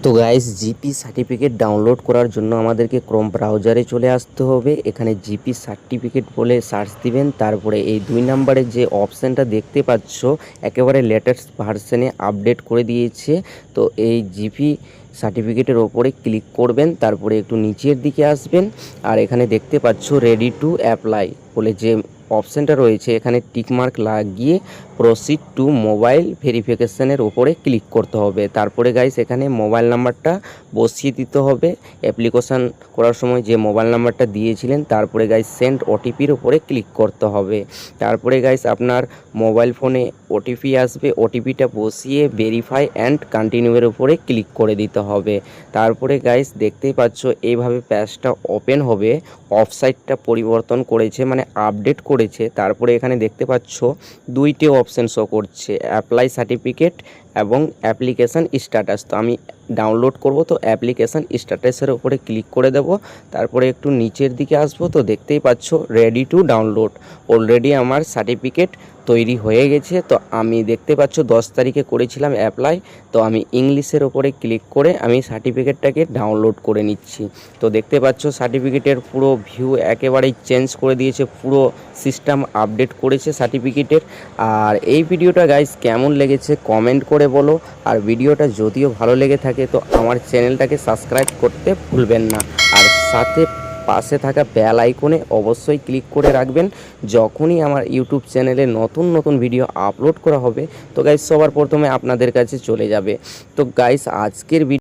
তো guys GP certificate download করার জন্য আমাদেরকে ক্রোম ব্রাউজারে চলে আসতে হবে। এখানে জিপি সার্টিফিকেট বলে সার্চ দিবেন, তারপরে এই 2 নম্বরে যে অপশানটা দেখতে পাচ্ছ একেবারে লেটেস্ট ভার্সনে আপডেট করে দিয়েছে। তো এই জিপি সার্টিফিকেটের ওপরে ক্লিক করবেন, তারপরে একটু নিচের দিকে আসবেন আর এখানে দেখতে পাচ্ছ রেডি টু অ্যাপ্লাই বলে যে অপশানটা রয়েছে, এখানে টিকমার্ক লাগিয়ে প্রসিড টু মোবাইল ভেরিফিকেশানের ওপরে ক্লিক করতে হবে। তারপরে গাইস এখানে মোবাইল নাম্বারটা বসিয়ে দিতে হবে অ্যাপ্লিকেশান করার সময় যে মোবাইল নাম্বারটা দিয়েছিলেন। তারপরে গাইস সেন্ড ওটিপির ওপরে ক্লিক করতে হবে। তারপরে গাইস আপনার মোবাইল ফোনে ওটিপি আসবে, ওটিপিটা বসিয়ে ভেরিফাই অ্যান্ড কন্টিনিউয়ের উপরে ক্লিক করে দিতে হবে। তারপরে গাইস দেখতেই পাচ্ছ এইভাবে পেজটা ওপেন হবে। ওয়েবসাইটটা পরিবর্তন করেছে, মানে আপডেট করেছে। তারপরে এখানে দেখতে পাচ্ছ দুইটি অপশান শো করছে, অ্যাপ্লাই সার্টিফিকেট এবং অ্যাপ্লিকেশান স্ট্যাটাস। তো আমি ডাউনলোড করব, তো অ্যাপ্লিকেশান স্ট্যাটাসের উপরে ক্লিক করে দেব। তারপরে একটু নিচের দিকে আসবো, তো দেখতেই পাচ্ছ রেডি টু ডাউনলোড। অলরেডি আমার সার্টিফিকেট তৈরি হয়ে গেছে। তো আমি দেখতে পাচ্ছ 10 তারিখে করেছিলাম অ্যাপ্লাই। তো আমি ইংলিশের ওপরে ক্লিক করে আমি সার্টিফিকেটটাকে ডাউনলোড করে নিচ্ছি। তো দেখতে পাচ্ছ সার্টিফিকেটের পুরো ভিউ একেবারেই চেঞ্জ করে দিয়েছে, পুরো সিস্টেম আপডেট করেছে সার্টিফিকেটের। আর এই ভিডিওটা গাইস কেমন লেগেছে কমেন্ট করে বলো। আর ভিডিওটা যদিও ভালো লেগে থাকে তো আমার চ্যানেলটাকে সাবস্ক্রাইব করতে ভুলবেন না। আর সাথে পাশে থাকা বেল আইকনে অবশ্যই ক্লিক করে রাখবেন, যখনই আমার ইউটিউব চ্যানেলে নতুন নতুন ভিডিও আপলোড করা হবে তো গাইস সবার প্রথমে আপনাদের কাছে চলে যাবে। তো গাইস আজকের